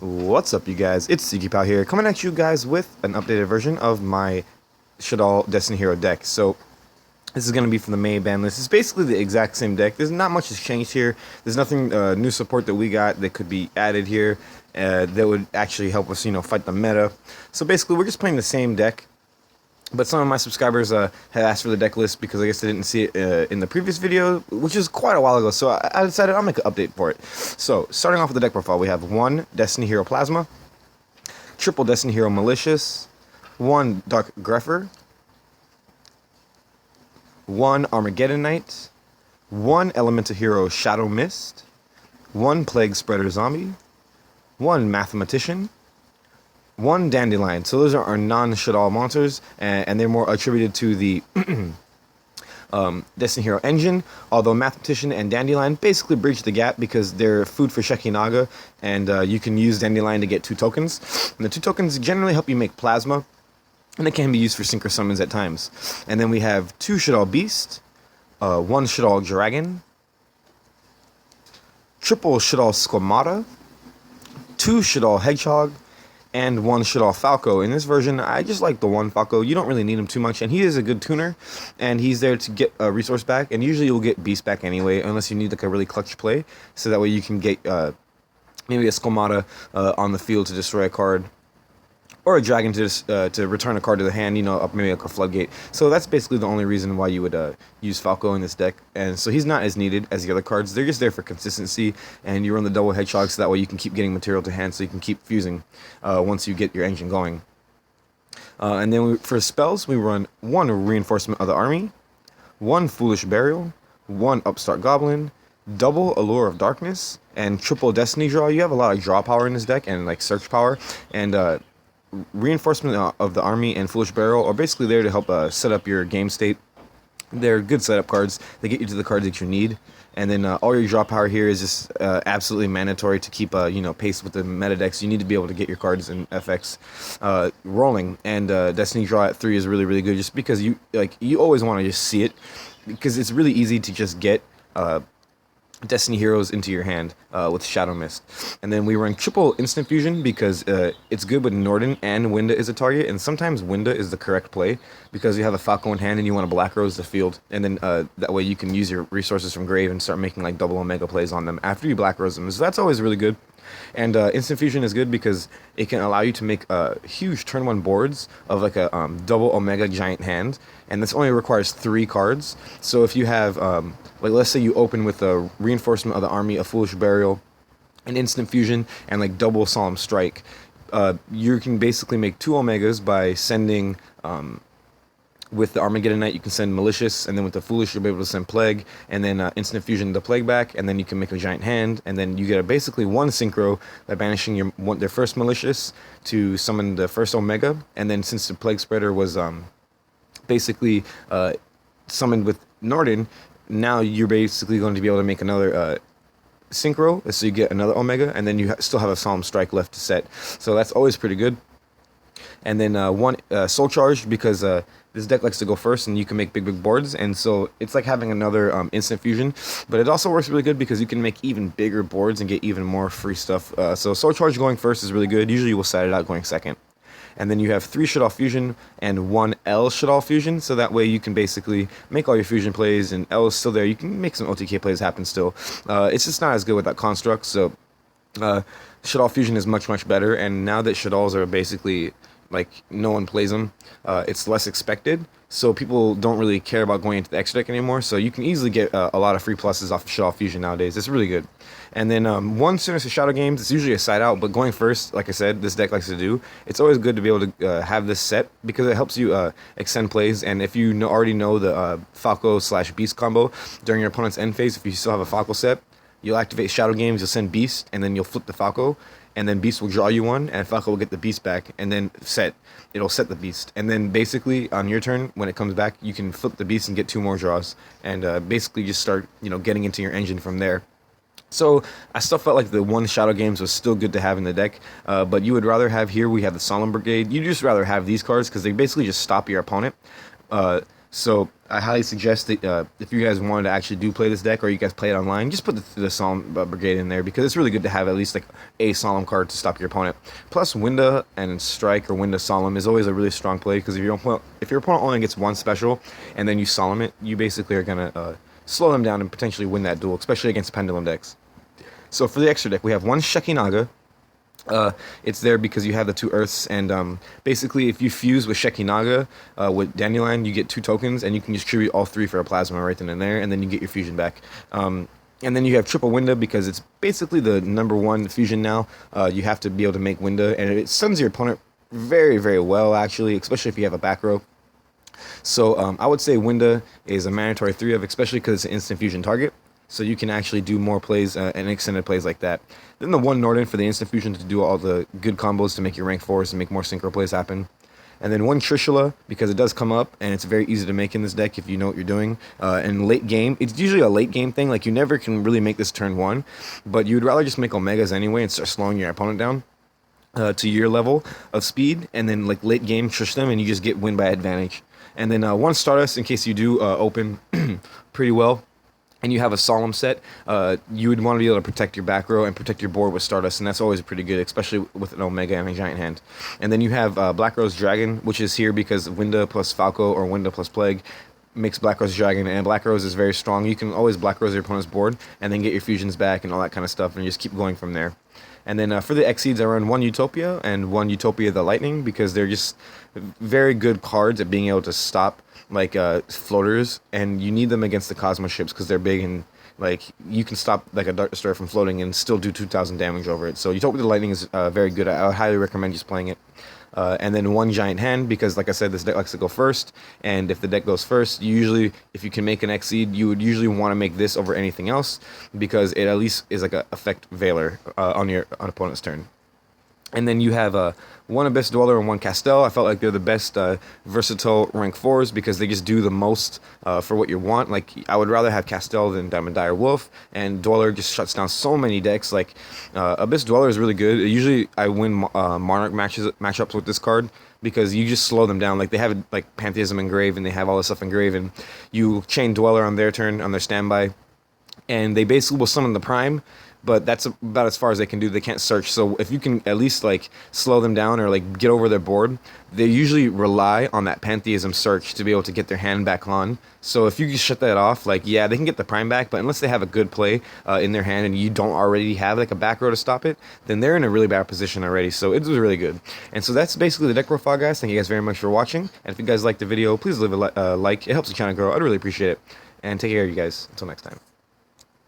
What's up, you guys? It's Yugioh here, coming at you guys with an updated version of my Shaddolls Destiny Hero deck. So, this is going to be from the main ban list. It's basically the exact same deck. There's not much has changed here. There's nothing new support that we got that could be added here that would actually help us, fight the meta. So basically, we're just playing the same deck. But some of my subscribers had asked for the deck list because I guess they didn't see it in the previous video, which is quite a while ago. So I decided I'll make an update for it. So starting off with the deck profile, we have 1 Destiny Hero Plasma, triple Destiny Hero Malicious, 1 Dark Grepher, 1 Armageddon Knight, 1 Elemental Hero Shadow Mist, 1 Plague Spreader Zombie, 1 Mathematician, 1 Dandelion. So those are our non-Shaddolls monsters, and they're more attributed to the Destiny Hero engine, although Mathematician and Dandelion basically bridge the gap because they're food for Shekinaga, and you can use Dandelion to get 2 tokens. And the 2 tokens generally help you make Plasma, and they can be used for Synchro Summons at times. And then we have 2 Shaddolls Beast, 1 Shaddolls Dragon, triple Shaddolls Squamata, 2 Shaddolls Hedgehog, and 1 Shaddolls Falco. In this version, I just like the 1 Falco. You don't really need him too much, and he is a good tuner, and he's there to get a resource back, and usually you'll get Beast back anyway, unless you need like a really clutch play, so that way you can get maybe a Squamata on the field to destroy a card, or a Dragon to return a card to the hand, maybe like a Floodgate. So that's basically the only reason why you would use Falco in this deck. And so he's not as needed as the other cards. They're just there for consistency, and you run the double Hedgehog so that way you can keep getting material to hand, so you can keep fusing once you get your engine going. And then for spells, we run 1 Reinforcement of the Army, 1 Foolish Burial, 1 Upstart Goblin, double Allure of Darkness, and triple Destiny Draw. You have a lot of draw power in this deck, and like search power, and Reinforcement of the Army and Foolish Barrel are basically there to help set up your game state. They're good setup cards. They get you to the cards that you need. And then all your draw power here is just absolutely mandatory to keep pace with the meta decks. You need to be able to get your cards and FX rolling. And Destiny Draw at 3 is really, really good, just because you always want to just see it, because it's really easy to just get Destiny Heroes into your hand with Shadow Mist. And then we run triple Instant Fusion because it's good with Norden and Winda is a target, and sometimes Winda is the correct play because you have a Falco in hand and you want to Black Rose the field, and then that way you can use your resources from Grave and start making like double Omega plays on them after you Black Rose them. So that's always really good. And Instant Fusion is good because it can allow you to make huge turn 1 boards of like a double Omega giant hand, and this only requires 3 cards. So if you have, like let's say you open with a Reinforcement of the Army, a Foolish Burial, an Instant Fusion, and like double Solemn Strike, you can basically make 2 Omegas by sending with the Armageddon Knight, you can send Malicious, and then with the Foolish, you'll be able to send Plague, and then Instant Fusion the Plague back, and then you can make a giant hand, and then you get basically 1 Synchro by banishing their first Malicious to summon the first Omega, and then since the Plague Spreader was basically summoned with Norden, now you're basically going to be able to make another Synchro, so you get another Omega, and then you still have a Solemn Strike left to set. So that's always pretty good. And then 1 Soul Charge, because this deck likes to go first, and you can make big boards, and so it's like having another Instant Fusion, but it also works really good because you can make even bigger boards and get even more free stuff. So Soul Charge going first is really good. Usually we'll set it out going second. And then you have 3 Shaddolls Fusion and 1 L Shaddolls Fusion, so that way you can basically make all your fusion plays, and L is still there. You can make some OTK plays happen still. It's just not as good without constructs, so Shaddolls Fusion is much, much better, and now that Shaddolls are basically like no one plays them, it's less expected, so people don't really care about going into the extra deck anymore, so you can easily get a lot of free pluses off of Shaddolls Fusion nowadays. It's really good. And then 1 Sinister Shadow Games, it's usually a side out, but going first, like I said, this deck likes to do, it's always good to be able to have this set because it helps you extend plays. And if you already know the Falco/Beast combo during your opponent's end phase, if you still have a Falco set, you'll activate Shadow Games, you'll send Beast, and then you'll flip the Falco, and then Beast will draw you 1, and Falco will get the Beast back, and then it'll set the Beast. And then basically, on your turn, when it comes back, you can flip the Beast and get 2 more draws, and basically just start, getting into your engine from there. So I still felt like the 1 Shadow Games was still good to have in the deck, but you would rather have here, we have the Solemn Brigade. You'd just rather have these cards because they basically just stop your opponent. So I highly suggest that if you guys wanted to actually do play this deck, or you guys play it online, just put the Solemn Brigade in there, because it's really good to have at least like a Solemn card to stop your opponent. Plus, Winda and Strike or Winda Solemn is always a really strong play, because if your opponent only gets one special and then you Solemn it, you basically are gonna slow them down and potentially win that duel, especially against Pendulum decks. So for the extra deck, we have one Shekinaga. It's there because you have the 2 Earths, and basically if you fuse with Shekinaga with Dandelion, you get 2 tokens, and you can distribute all 3 for a Plasma right then and there, and then you get your fusion back. And then you have triple Winda because it's basically the #1 fusion now. You have to be able to make Winda, and it stuns your opponent very, very well, actually, especially if you have a back row. So I would say Winda is a mandatory 3 of, especially because it's an instant fusion target. So you can actually do more plays and extended plays like that. Then the 1 Norden for the instant fusion to do all the good combos to make your rank 4s and make more synchro plays happen. And then 1 Trishula, because it does come up, and it's very easy to make in this deck if you know what you're doing. And late game, it's usually a late game thing. Like, you never can really make this turn 1, but you'd rather just make Omegas anyway and start slowing your opponent down to your level of speed, and then like late game Trish them, and you just get win by advantage. And then 1 Stardust in case you do open pretty well, and you have a Solemn set, you would want to be able to protect your back row and protect your board with Stardust, and that's always pretty good, especially with an Omega and a Giant Hand. And then you have Black Rose Dragon, which is here because Winda plus Falco or Winda plus Plague makes Black Rose Dragon, and Black Rose is very strong. You can always Black Rose your opponent's board, and then get your fusions back and all that kind of stuff, and you just keep going from there. And then for the Exceeds, I run 1 Utopia and 1 Utopia the Lightning, because they're just very good cards at being able to stop like floaters, and you need them against the Cosmo ships because they're big, and like you can stop like a Dark Destroyer from floating and still do 2,000 damage over it. So Utopia the Lightning is very good. I would highly recommend just playing it. And then 1 Giant Hand, because like I said, this deck likes to go first, and if the deck goes first, you usually, if you can make an Exceed, you would usually want to make this over anything else, because it at least is like a effect Veiler on your opponent's turn. And then you have 1 Abyss Dweller and 1 Castel. I felt like they're the best versatile rank 4s because they just do the most for what you want. Like, I would rather have Castel than Diamond Dire Wolf, and Dweller just shuts down so many decks. Like, Abyss Dweller is really good. Usually I win Monarch matchups with this card because you just slow them down. Like, they have like Pantheism engraved, and they have all this stuff engraved, and you chain Dweller on their turn, on their standby, and they basically will summon the Prime, but that's about as far as they can do. They can't search. So if you can at least like slow them down or like get over their board, they usually rely on that Pantheism search to be able to get their hand back on. So if you just shut that off, like, yeah, they can get the Prime back, but unless they have a good play in their hand and you don't already have like a back row to stop it, then they're in a really bad position already. So it was really good. And so that's basically the deck profile, guys. Thank you guys very much for watching. And if you guys liked the video, please leave a like. It helps the channel grow. I'd really appreciate it. And take care of you guys. Until next time.